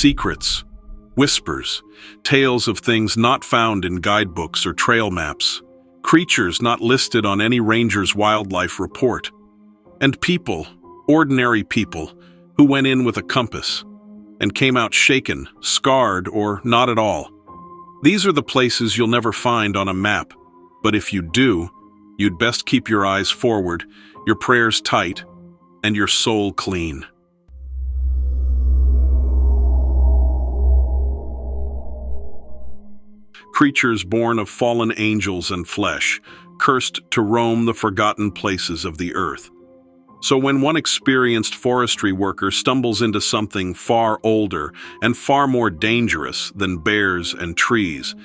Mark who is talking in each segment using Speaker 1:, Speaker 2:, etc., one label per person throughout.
Speaker 1: secrets, whispers, tales of things not found in guidebooks or trail maps, creatures not listed on any ranger's wildlife report, and people, ordinary people, who went in with a compass and came out shaken, scarred, or not at all. These are the places you'll never find on a map, but if you do, you'd best keep your eyes forward, your prayers tight, and your soul clean. Creatures born of fallen angels and flesh, cursed to roam the forgotten places of the earth. So when one experienced forestry worker stumbles into something far older and far more dangerous than bears and trees,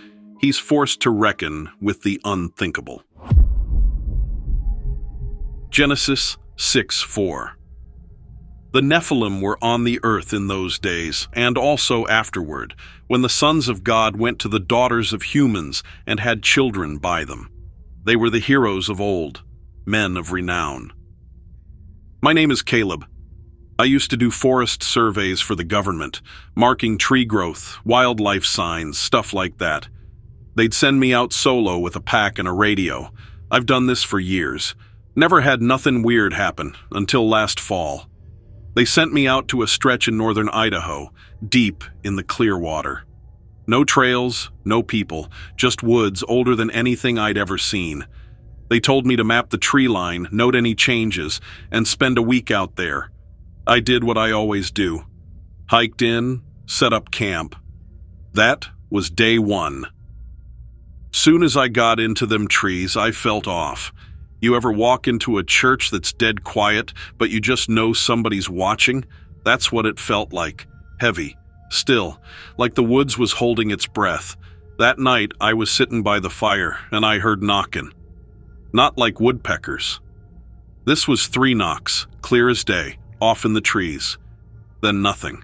Speaker 1: he's forced to reckon with the unthinkable. Genesis 6:4. The Nephilim were on the earth in those days, and also afterward, when the sons of God went to the daughters of humans and had children by them. They were the heroes of old, men of renown. My name is Caleb. I used to do forest surveys for the government, marking tree growth, wildlife signs, stuff like that. They'd send me out solo with a pack and a radio. I've done this for years. Never had nothing weird happen until last fall. They sent me out to a stretch in northern Idaho, deep in the clear water. No trails, no people, just woods older than anything I'd ever seen. They told me to map the tree line, note any changes, and spend a week out there. I did what I always do. Hiked in, set up camp. That was day one. Soon as I got into them trees, I felt off. You ever walk into a church that's dead quiet, but you just know somebody's watching? That's what it felt like. Heavy, still, like the woods was holding its breath. That night, I was sitting by the fire, and I heard knocking. Not like woodpeckers. This was 3 knocks, clear as day, off in the trees. Then nothing.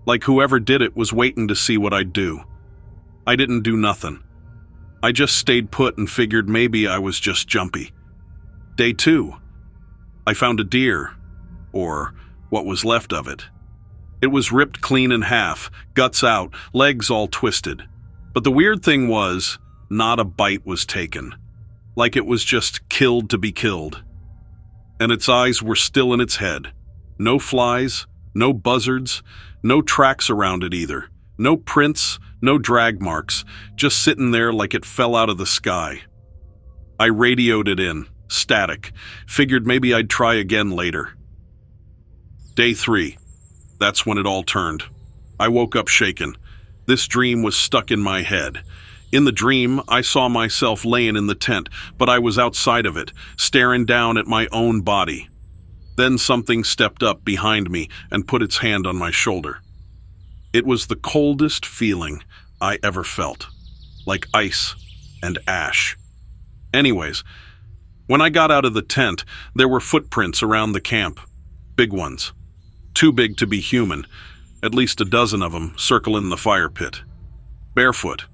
Speaker 1: Like whoever did it was waiting to see what I'd do. I didn't do nothing. I just stayed put and figured maybe I was just jumpy. Day 2. I found a deer, or what was left of it. It was ripped clean in half, guts out, legs all twisted. But the weird thing was, not a bite was taken. Like it was just killed to be killed. And its eyes were still in its head. No flies, no buzzards, no tracks around it either. No prints, no drag marks, just sitting there like it fell out of the sky. I radioed it in, static, figured maybe I'd try again later. Day 3. That's when it all turned. I woke up shaken. This dream was stuck in my head. In the dream, I saw myself laying in the tent, but I was outside of it, staring down at my own body. Then something stepped up behind me and put its hand on my shoulder. It was the coldest feeling I ever felt, like ice and ash. Anyways, when I got out of the tent, there were footprints around the camp. Big ones. Too big to be human, at least a dozen of them circling the fire pit. Barefoot.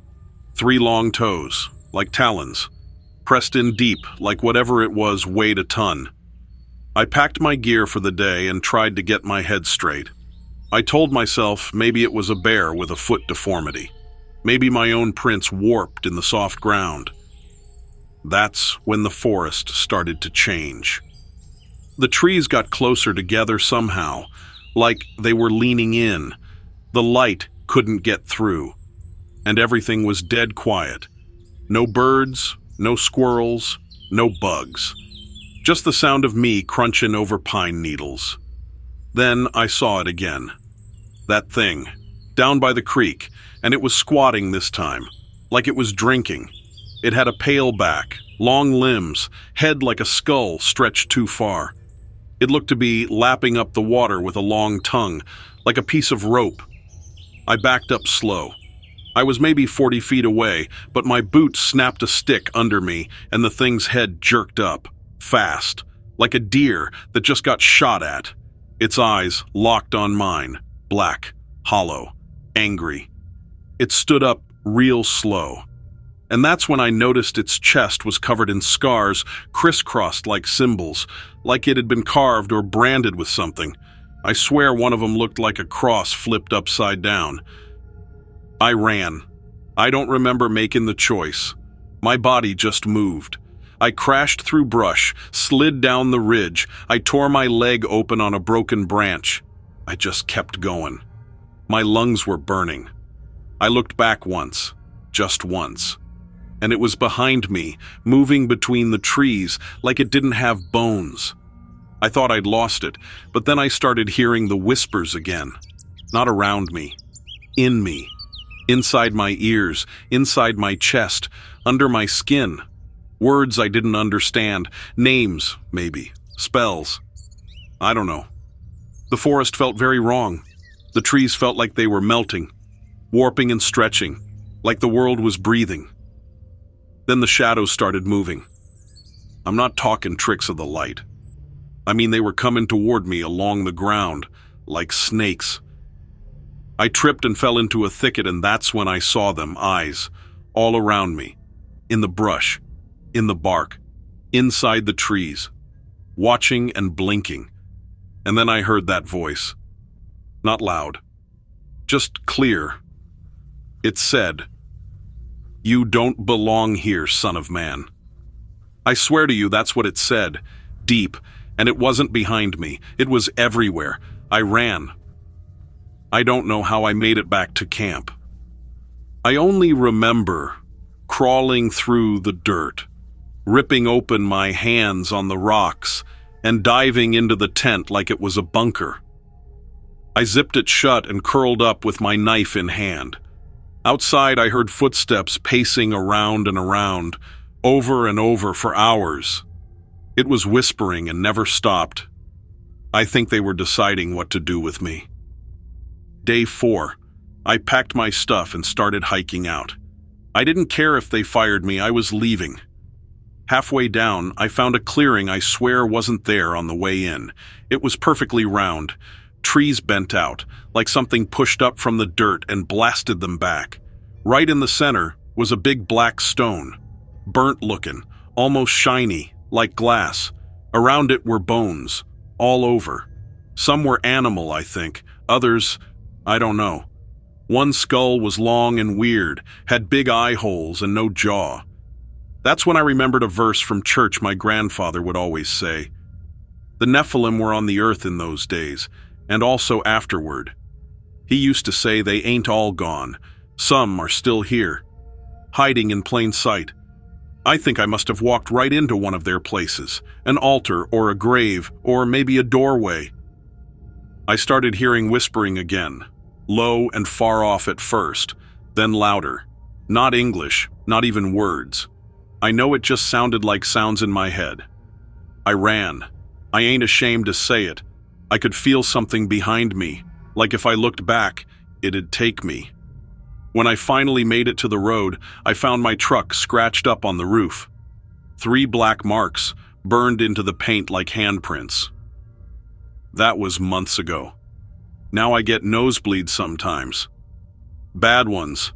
Speaker 1: 3 long toes, like talons, pressed in deep like whatever it was weighed a ton. I packed my gear for the day and tried to get my head straight. I told myself maybe it was a bear with a foot deformity. Maybe my own prints warped in the soft ground. That's when the forest started to change. The trees got closer together somehow, like they were leaning in. The light couldn't get through. And everything was dead quiet. No birds, no squirrels, no bugs. Just the sound of me crunching over pine needles. Then I saw it again. That thing, down by the creek, and it was squatting this time, like it was drinking. It had a pale back, long limbs, head like a skull stretched too far. It looked to be lapping up the water with a long tongue, like a piece of rope. I backed up slow. I was maybe 40 feet away, but my boot snapped a stick under me and the thing's head jerked up, fast, like a deer that just got shot at. Its eyes locked on mine, black, hollow, angry. It stood up real slow. And that's when I noticed its chest was covered in scars, crisscrossed like symbols, like it had been carved or branded with something. I swear one of them looked like a cross flipped upside down. I ran. I don't remember making the choice. My body just moved. I crashed through brush, slid down the ridge. I tore my leg open on a broken branch. I just kept going. My lungs were burning. I looked back once, just once, and it was behind me, moving between the trees like it didn't have bones. I thought I'd lost it, but then I started hearing the whispers again. Not around me, in me, inside my ears, inside my chest, under my skin. Words I didn't understand, names, maybe, spells. I don't know. The forest felt very wrong. The trees felt like they were melting, warping and stretching, like the world was breathing. Then the shadows started moving. I'm not talking tricks of the light. I mean, they were coming toward me along the ground, like snakes. I tripped and fell into a thicket, and that's when I saw them, eyes, all around me, in the brush, in the bark, inside the trees, watching and blinking. And then I heard that voice. Not loud, just clear. It said, "You don't belong here, son of man." I swear to you, that's what it said, deep, and it wasn't behind me. It was everywhere. I ran. I don't know how I made it back to camp. I only remember crawling through the dirt, ripping open my hands on the rocks, and diving into the tent like it was a bunker. I zipped it shut and curled up with my knife in hand. Outside, I heard footsteps pacing around and around, over and over for hours. It was whispering and never stopped. I think they were deciding what to do with me. Day 4, I packed my stuff and started hiking out. I didn't care if they fired me, I was leaving. Halfway down, I found a clearing I swear wasn't there on the way in. It was perfectly round, trees bent out, like something pushed up from the dirt and blasted them back. Right in the center was a big black stone, burnt looking, almost shiny, like glass. Around it were bones, all over. Some were animal, I think. Others, I don't know. One skull was long and weird, had big eye holes and no jaw. That's when I remembered a verse from church my grandfather would always say. The Nephilim were on the earth in those days, and also afterward. He used to say they ain't all gone. Some are still here, hiding in plain sight. I think I must have walked right into one of their places, an altar or a grave or maybe a doorway. I started hearing whispering again, low and far off at first, then louder. Not English, not even words. I know it just sounded like sounds in my head. I ran. I ain't ashamed to say it. I could feel something behind me, like if I looked back, it'd take me. When I finally made it to the road, I found my truck scratched up on the roof. 3 black marks, burned into the paint like handprints. That was months ago. Now I get nosebleeds sometimes. Bad ones.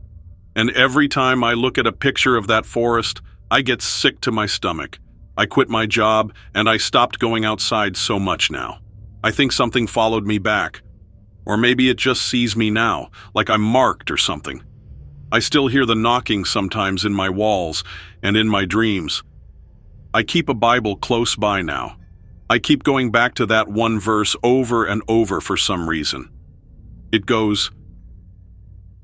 Speaker 1: And every time I look at a picture of that forest, I get sick to my stomach. I quit my job, and I stopped going outside so much now. I think something followed me back. Or maybe it just sees me now, like I'm marked or something. I still hear the knocking sometimes in my walls and in my dreams. I keep a Bible close by now. I keep going back to that one verse over and over for some reason. It goes,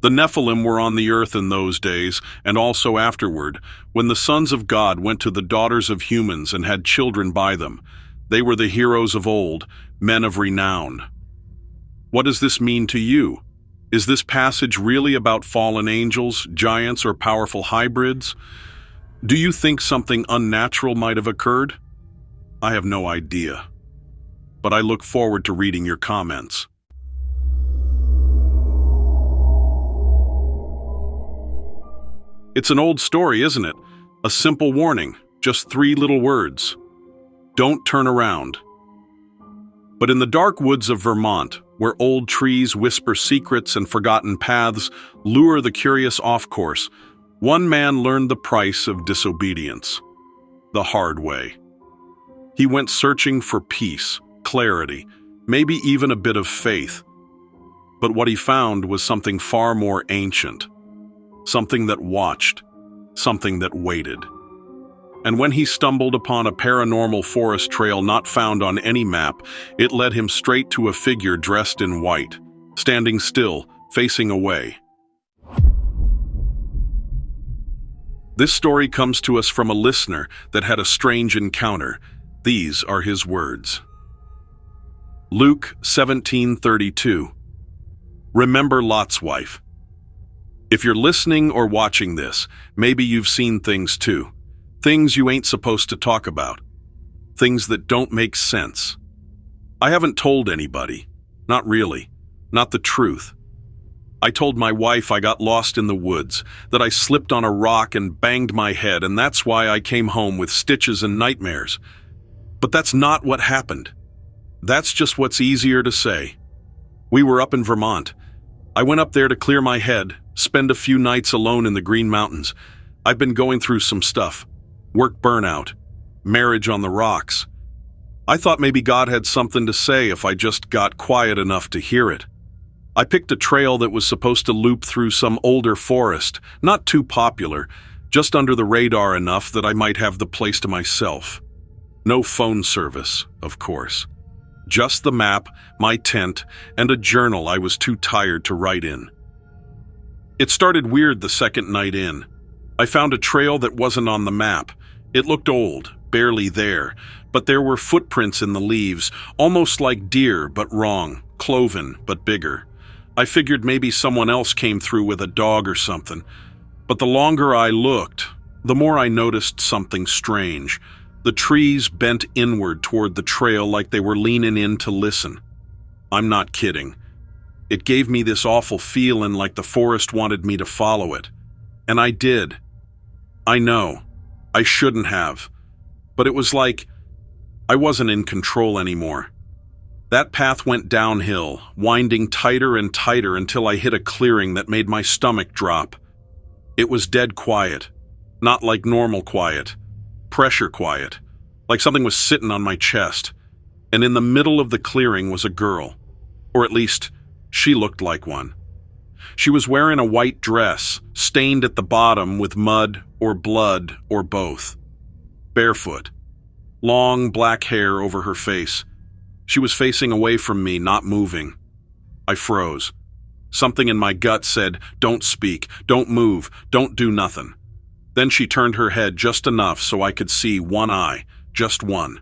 Speaker 1: "The Nephilim were on the earth in those days, and also afterward, when the sons of God went to the daughters of humans and had children by them. They were the heroes of old, men of renown." What does this mean to you? Is this passage really about fallen angels, giants, or powerful hybrids? Do you think something unnatural might have occurred? I have no idea, but I look forward to reading your comments. It's an old story, isn't it? A simple warning, just 3 little words. Don't turn around. But in the dark woods of Vermont, where old trees whisper secrets and forgotten paths lure the curious off course, one man learned the price of disobedience, the hard way. He went searching for peace, clarity, maybe even a bit of faith. But what he found was something far more ancient, something that watched, something that waited. And when he stumbled upon a paranormal forest trail not found on any map, it led him straight to a figure dressed in white, standing still, facing away. This story comes to us from a listener that had a strange encounter. These are his words. Luke 17:32. Remember Lot's wife. If you're listening or watching this, maybe you've seen things too. Things you ain't supposed to talk about. Things that don't make sense. I haven't told anybody. Not really. Not the truth. I told my wife I got lost in the woods, that I slipped on a rock and banged my head, and that's why I came home with stitches and nightmares. But that's not what happened. That's just what's easier to say. We were up in Vermont. I went up there to clear my head, spend a few nights alone in the Green Mountains. I've been going through some stuff. Work burnout. Marriage on the rocks. I thought maybe God had something to say if I just got quiet enough to hear it. I picked a trail that was supposed to loop through some older forest, not too popular, just under the radar enough that I might have the place to myself. No phone service, of course. Just the map, my tent, and a journal I was too tired to write in. It started weird the second night in. I found a trail that wasn't on the map. It looked old, barely there, but there were footprints in the leaves, almost like deer, but wrong, cloven, but bigger. I figured maybe someone else came through with a dog or something. But the longer I looked, the more I noticed something strange. The trees bent inward toward the trail like they were leaning in to listen. I'm not kidding. It gave me this awful feeling like the forest wanted me to follow it. And I did. I know. I shouldn't have. But it was like I wasn't in control anymore. That path went downhill, winding tighter and tighter until I hit a clearing that made my stomach drop. It was dead quiet. Not like normal quiet. Pressure quiet. Like something was sitting on my chest. And in the middle of the clearing was a girl. Or at least, she looked like one. She was wearing a white dress, stained at the bottom with mud or blood or both. Barefoot. Long black hair over her face. She was facing away from me, not moving. I froze. Something in my gut said, "Don't speak, don't move, don't do nothing." Then she turned her head just enough so I could see one eye, just one.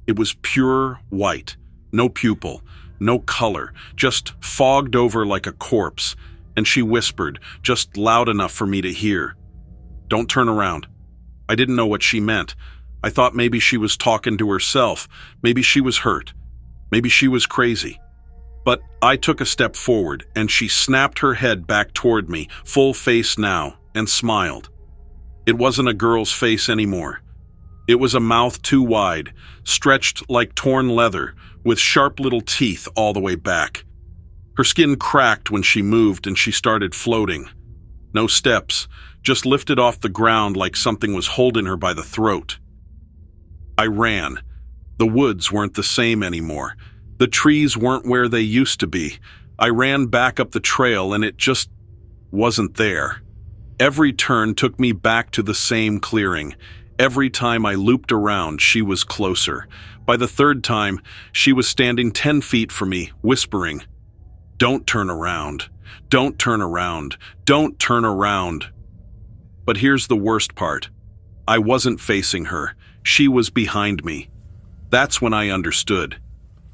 Speaker 1: It was pure white, no pupil, no color, just fogged over like a corpse, and she whispered, just loud enough for me to hear, "Don't turn around." I didn't know what she meant. I thought maybe she was talking to herself, maybe she was hurt. Maybe she was crazy. But I took a step forward, and she snapped her head back toward me, full face now, and smiled. It wasn't a girl's face anymore. It was a mouth too wide, stretched like torn leather, with sharp little teeth all the way back. Her skin cracked when she moved, and she started floating. No steps, just lifted off the ground like something was holding her by the throat. I ran. The woods weren't the same anymore. The trees weren't where they used to be. I ran back up the trail and it just wasn't there. Every turn took me back to the same clearing. Every time I looped around, she was closer. By the third time, she was standing 10 feet from me, whispering, "Don't turn around. Don't turn around. Don't turn around." But here's the worst part. I wasn't facing her. She was behind me. That's when I understood.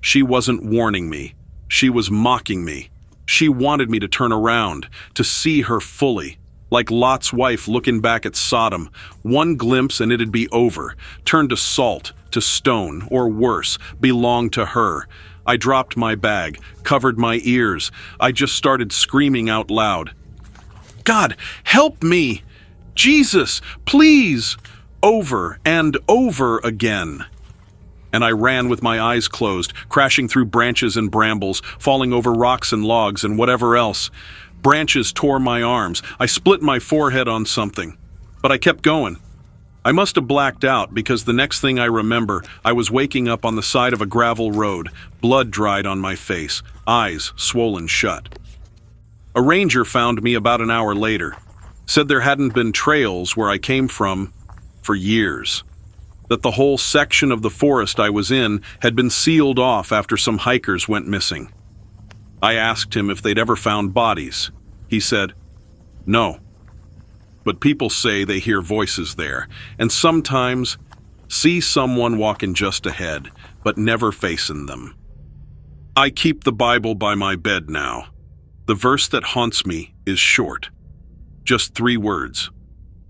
Speaker 1: She wasn't warning me. She was mocking me. She wanted me to turn around, to see her fully, like Lot's wife looking back at Sodom. One glimpse and it'd be over, turned to salt, to stone, or worse, belong to her. I dropped my bag, covered my ears. I just started screaming out loud. "God, help me! Jesus, please!" Over and over again. And I ran with my eyes closed, crashing through branches and brambles, falling over rocks and logs and whatever else. Branches tore my arms. I split my forehead on something. But I kept going. I must have blacked out because the next thing I remember, I was waking up on the side of a gravel road, blood dried on my face, eyes swollen shut. A ranger found me about an hour later, said there hadn't been trails where I came from for years, that the whole section of the forest I was in had been sealed off after some hikers went missing. I asked him if they'd ever found bodies. He said, "No. But people say they hear voices there, and sometimes see someone walking just ahead, but never facing them." I keep the Bible by my bed now. The verse that haunts me is short. Just 3 words.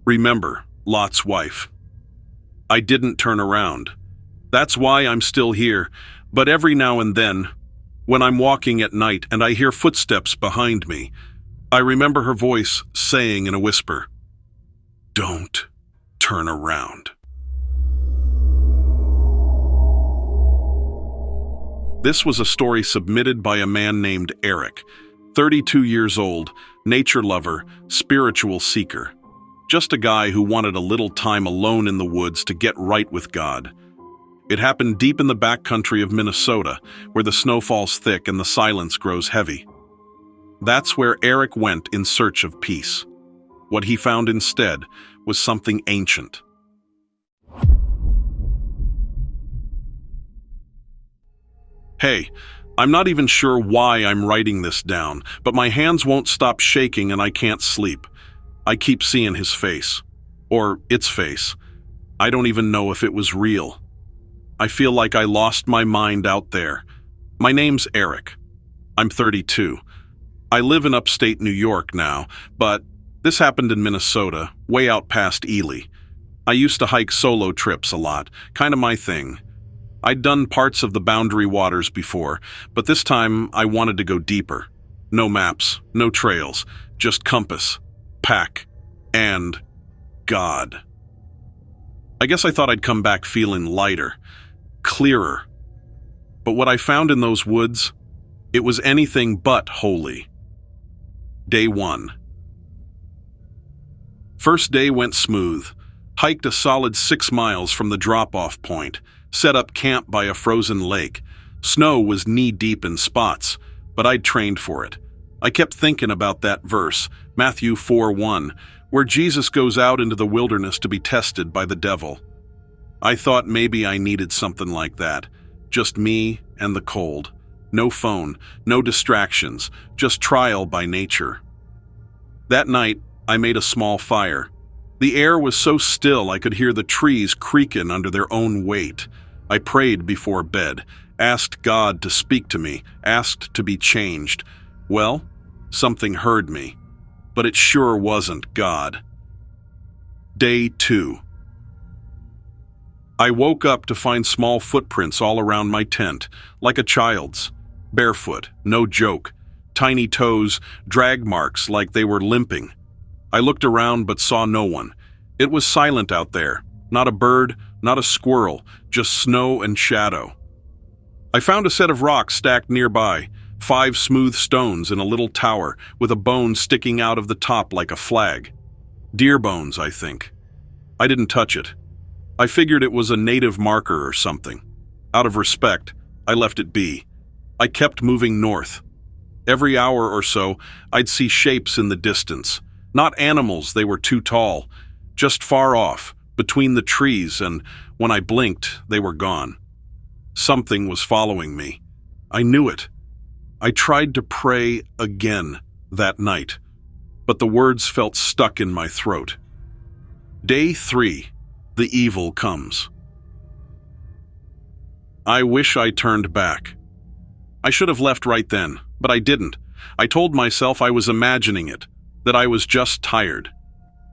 Speaker 1: Remember Lot's wife. I didn't turn around. That's why I'm still here, but every now and then, when I'm walking at night and I hear footsteps behind me, I remember her voice saying in a whisper, "Don't turn around." This was a story submitted by a man named Eric, 32 years old, nature lover, spiritual seeker. Just a guy who wanted a little time alone in the woods to get right with God. It happened deep in the backcountry of Minnesota, where the snow falls thick and the silence grows heavy. That's where Eric went in search of peace. What he found instead was something ancient. Hey, I'm not even sure why I'm writing this down, but my hands won't stop shaking and I can't sleep. I keep seeing his face. Or its face. I don't even know if it was real. I feel like I lost my mind out there. My name's Eric. I'm 32. I live in upstate New York now, but this happened in Minnesota, way out past Ely. I used to hike solo trips a lot, kind of my thing. I'd done parts of the Boundary Waters before, but this time I wanted to go deeper. No maps, no trails, just compass, pack, and God. I guess I thought I'd come back feeling lighter, clearer. But what I found in those woods, it was anything but holy. Day 1. First day went smooth. Hiked a solid 6 miles from the drop-off point. Set up camp by a frozen lake. Snow was knee-deep in spots, but I'd trained for it. I kept thinking about that verse, Matthew 4:1, where Jesus goes out into the wilderness to be tested by the devil. I thought maybe I needed something like that. Just me and the cold. No phone, no distractions, just trial by nature. That night, I made a small fire. The air was so still I could hear the trees creaking under their own weight. I prayed before bed, asked God to speak to me, asked to be changed. Well, something heard me, but it sure wasn't God. Day 2. I woke up to find small footprints all around my tent, like a child's. Barefoot, no joke. Tiny toes, drag marks like they were limping. I looked around but saw no one. It was silent out there. Not a bird, not a squirrel, just snow and shadow. I found a set of rocks stacked nearby, 5 smooth stones in a little tower with a bone sticking out of the top like a flag. Deer bones, I think. I didn't touch it. I figured it was a native marker or something. Out of respect, I left it be. I kept moving north. Every hour or so, I'd see shapes in the distance. Not animals, they were too tall. Just far off, between the trees, and when I blinked, they were gone. Something was following me. I knew it. I tried to pray again that night, but the words felt stuck in my throat. Day 3. The evil comes. I wish I turned back. I should have left right then, but I didn't. I told myself I was imagining it, that I was just tired.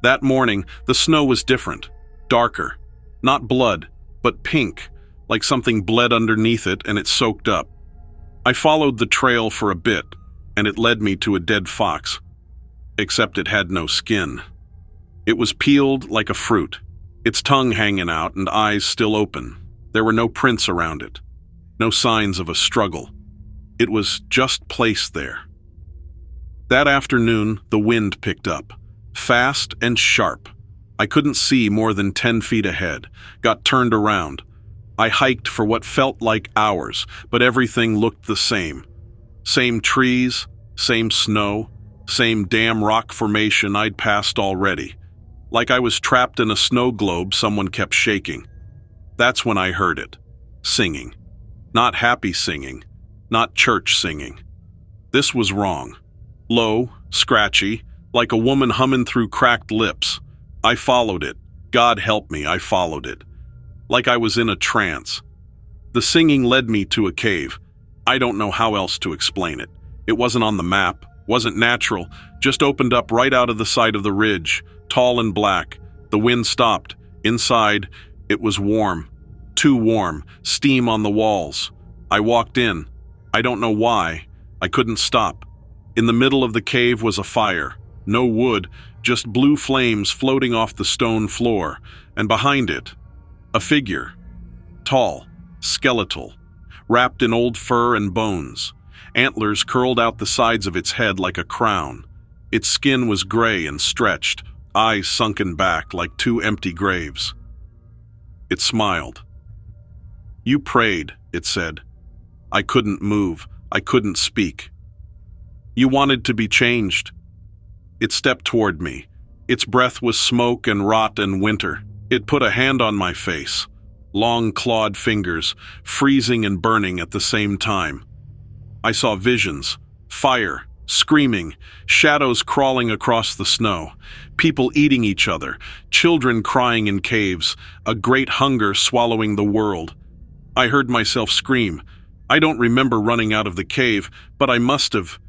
Speaker 1: That morning, the snow was different, darker. Not blood, but pink, like something bled underneath it and it soaked up. I followed the trail for a bit, and it led me to a dead fox. Except it had no skin. It was peeled like a fruit, its tongue hanging out and eyes still open. There were no prints around it, no signs of a struggle. It was just placed there. That afternoon, the wind picked up, fast and sharp. I couldn't see more than 10 feet ahead, got turned around. I hiked for what felt like hours, but everything looked the same. Same trees, same snow, same damn rock formation I'd passed already. Like I was trapped in a snow globe someone kept shaking. That's when I heard it. Singing. Not happy singing. Not church singing. This was wrong. Low, scratchy, like a woman humming through cracked lips. I followed it. God help me, I followed it. Like I was in a trance. The singing led me to a cave. I don't know how else to explain it. It wasn't on the map, wasn't natural, just opened up right out of the side of the ridge, tall and black. The wind stopped. Inside, it was warm. Too warm, steam on the walls. I walked in. I don't know why. I couldn't stop. In the middle of the cave was a fire. No wood, just blue flames floating off the stone floor, and behind it, a figure. Tall, skeletal, wrapped in old fur and bones. Antlers curled out the sides of its head like a crown. Its skin was gray and stretched, eyes sunken back like two empty graves. It smiled. "You prayed," it said. I couldn't move. I couldn't speak. "You wanted to be changed." It stepped toward me. Its breath was smoke and rot and winter. It put a hand on my face. Long clawed fingers, freezing and burning at the same time. I saw visions, fire, screaming, shadows crawling across the snow, people eating each other, children crying in caves, a great hunger swallowing the world. I heard myself scream. I don't remember running out of the cave, but I must have.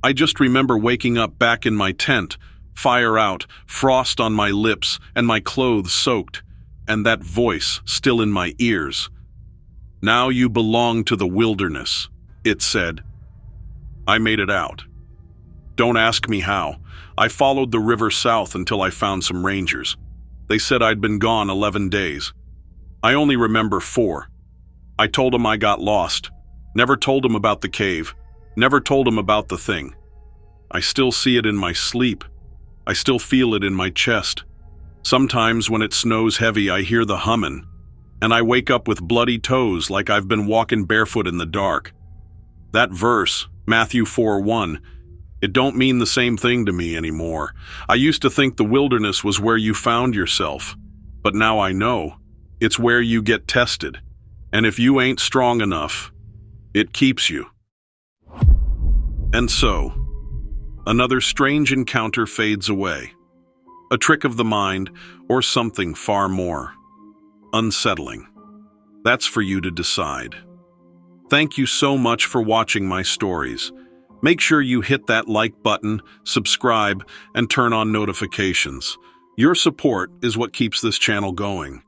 Speaker 1: I just remember waking up back in my tent, fire out, frost on my lips, and my clothes soaked, and that voice still in my ears. "Now you belong to the wilderness," it said. I made it out. Don't ask me how. I followed the river south until I found some rangers. They said I'd been gone 11 days. I only remember 4. I told them I got lost. Never told them about the cave. Never told them about the thing. I still see it in my sleep. I still feel it in my chest. Sometimes when it snows heavy, I hear the hummin', and I wake up with bloody toes like I've been walking barefoot in the dark. That verse, Matthew 4:1, it don't mean the same thing to me anymore. I used to think the wilderness was where you found yourself, but now I know it's where you get tested, and if you ain't strong enough, it keeps you. And so, another strange encounter fades away. A trick of the mind, or something far more unsettling. That's for you to decide. Thank you so much for watching my stories. Make sure you hit that like button, subscribe, and turn on notifications. Your support is what keeps this channel going.